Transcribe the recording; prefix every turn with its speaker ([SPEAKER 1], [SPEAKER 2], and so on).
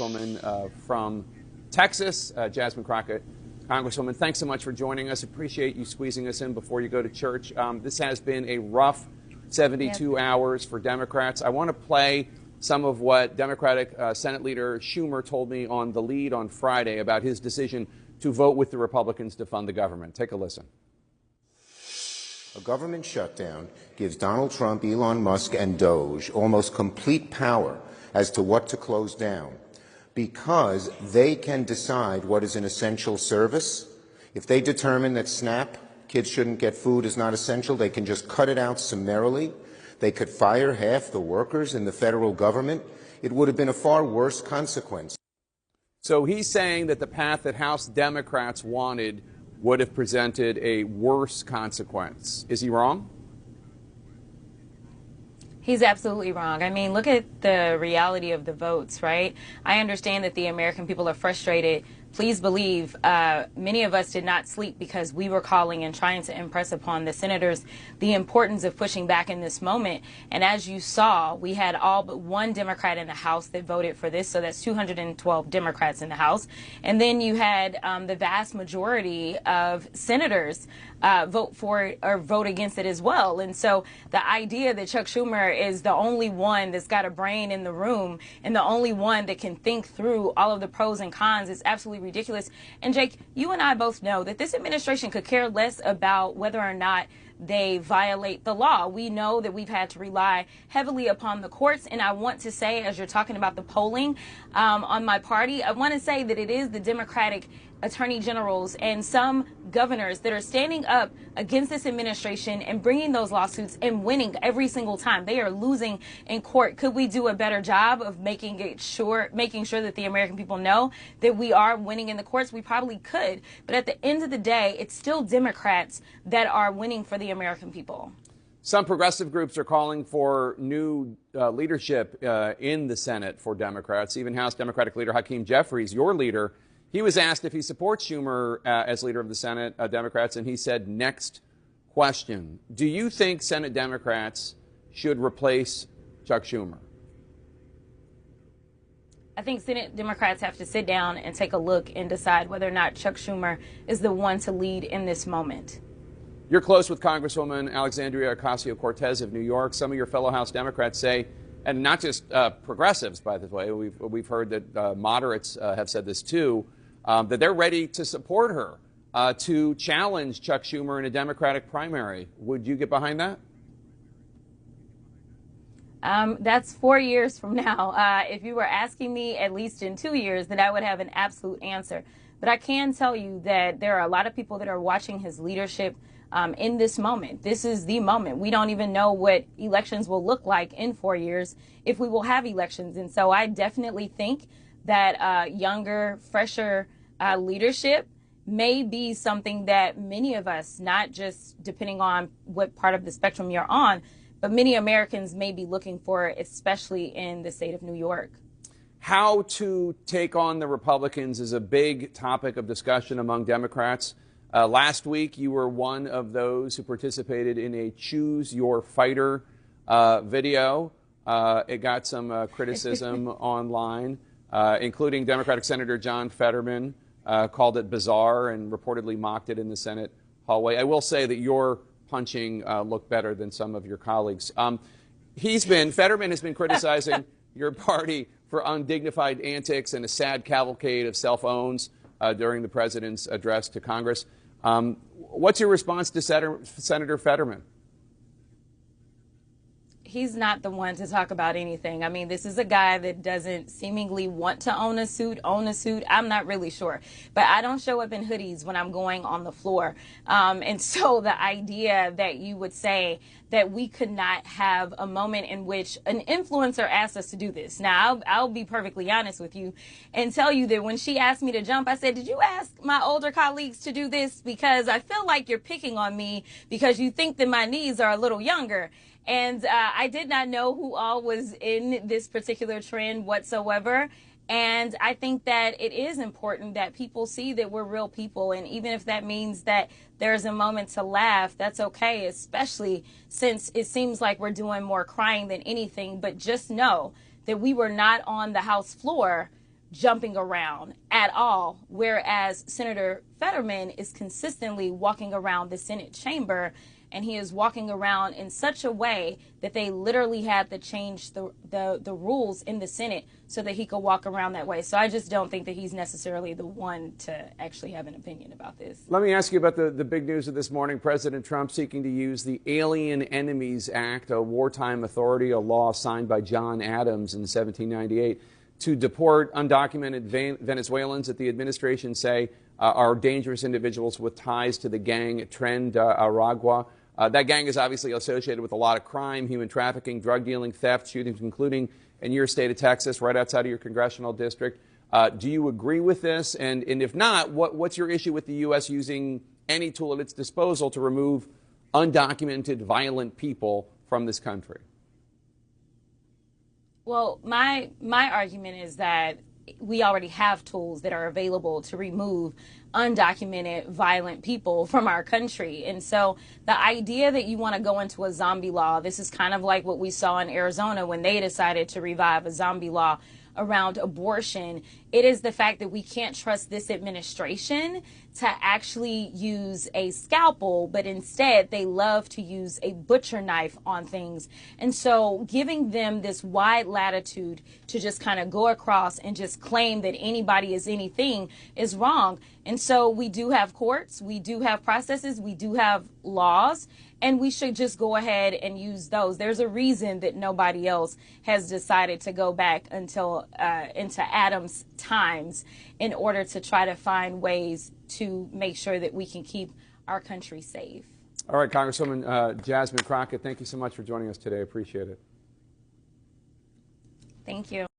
[SPEAKER 1] Woman from Texas, Jasmine Crockett. Congresswoman, thanks so much for joining us. Appreciate you squeezing us in before you go to church. This has been a rough 72 hours for Democrats. I want to play some of what Democratic Senate Leader Schumer told me on The Lead on Friday about his decision to vote with the Republicans to fund the government. Take a listen.
[SPEAKER 2] A government shutdown gives Donald Trump, Elon Musk, and Doge almost complete power as to what to close down, because they can decide what is an essential service. If they determine that SNAP, kids shouldn't get food, is not essential, they can just cut it out summarily. They could fire half the workers in the federal government. It would have been a far worse consequence.
[SPEAKER 1] So he's saying that the path that House Democrats wanted would have presented a worse consequence. Is he wrong?
[SPEAKER 3] He's absolutely wrong. I mean, look at the reality of the votes, right? I understand that the American people are frustrated. Please believe many of us did not sleep because we were calling and trying to impress upon the senators the importance of pushing back in this moment. And as you saw, we had all but one Democrat in the House that voted for this. So that's 212 Democrats in the House. And then you had the vast majority of senators vote for it or vote against it as well. And so the idea that Chuck Schumer is the only one that's got a brain in the room and the only one that can think through all of the pros and cons is absolutely ridiculous. And Jake, you and I both know that this administration could care less about whether or not they violate the law. We know that we've had to rely heavily upon the courts. And I want to say, as you're talking about the polling on my party, I want to say that it is the Democratic attorney generals and some governors that are standing up against this administration and bringing those lawsuits and winning every single time. They are losing in court. Could we do a better job of making sure that the American people know that we are winning in the courts? We probably could. But at the end of the day, it's still Democrats that are winning for the American people.
[SPEAKER 1] Some progressive groups are calling for new leadership in the Senate for Democrats. Even House Democratic leader Hakeem Jeffries, your leader, he was asked if he supports Schumer as leader of the Senate Democrats, and he said, next question. Do you think Senate Democrats should replace Chuck Schumer?
[SPEAKER 3] I think Senate Democrats have to sit down and take a look and decide whether or not Chuck Schumer is the one to lead in this moment.
[SPEAKER 1] You're close with Congresswoman Alexandria Ocasio-Cortez of New York. Some of your fellow House Democrats say, and not just progressives, by the way, we've heard that moderates have said this too, that they're ready to support her to challenge Chuck Schumer in a Democratic primary. Would you get behind that?
[SPEAKER 3] That's 4 years from now. If you were asking me at least in 2 years, then I would have an absolute answer. But I can tell you that there are a lot of people that are watching his leadership in this moment. This is the moment. We don't even know what elections will look like in 4 years if we will have elections. And so I definitely think that younger, fresher leadership may be something that many of us, not just depending on what part of the spectrum you're on, but many Americans may be looking for, especially in the state of New York.
[SPEAKER 1] How to take on the Republicans is a big topic of discussion among Democrats. Last week, you were one of those who participated in a Choose Your Fighter video. It got some criticism online, including Democratic Senator John Fetterman called it bizarre and reportedly mocked it in the Senate hallway. I will say that your punching looked better than some of your colleagues. Fetterman has been criticizing your party for undignified antics and a sad cavalcade of cell phones during the president's address to Congress. What's your response to Senator Fetterman?
[SPEAKER 3] He's not the one to talk about anything. I mean, this is a guy that doesn't seemingly want to own a suit. I'm not really sure. But I don't show up in hoodies when I'm going on the floor. And so the idea that you would say that we could not have a moment in which an influencer asked us to do this. Now, I'll be perfectly honest with you and tell you that when she asked me to jump, I said, did you ask my older colleagues to do this? Because I feel like you're picking on me because you think that my knees are a little younger. And I did not know who all was in this particular trend whatsoever. And I think that it is important that people see that we're real people. And even if that means that there's a moment to laugh, that's okay, especially since it seems like we're doing more crying than anything. But just know that we were not on the House floor jumping around at all, whereas Senator Fetterman is consistently walking around the Senate chamber, and he is walking around in such a way that they literally had to change the rules in the Senate so that he could walk around that way. So I just don't think that he's necessarily the one to actually have an opinion about this.
[SPEAKER 1] Let me ask you about the big news of this morning. President Trump seeking to use the Alien Enemies Act, a wartime authority, a law signed by John Adams in 1798, to deport undocumented Venezuelans that the administration say are dangerous individuals with ties to the gang Tren de Aragua. That gang is obviously associated with a lot of crime, human trafficking, drug dealing, theft, shootings, including in your state of Texas, right outside of your congressional district. Do you agree with this? And if not, what's your issue with the U.S. using any tool at its disposal to remove undocumented, violent people from this country?
[SPEAKER 3] Well, my argument is that we already have tools that are available to remove undocumented violent people from our country. And so the idea that you want to go into a zombie law, this is kind of like what we saw in Arizona when they decided to revive a zombie law around abortion. It is the fact that we can't trust this administration to actually use a scalpel, but instead they love to use a butcher knife on things. And so giving them this wide latitude to just kind of go across and just claim that anybody is anything is wrong. And so we do have courts, we do have processes, we do have laws, and we should just go ahead and use those. There's a reason that nobody else has decided to go back until into Adams' times in order to try to find ways to make sure that we can keep our country safe.
[SPEAKER 1] All right, Congresswoman Jasmine Crockett, thank you so much for joining us today. Appreciate it.
[SPEAKER 3] Thank you.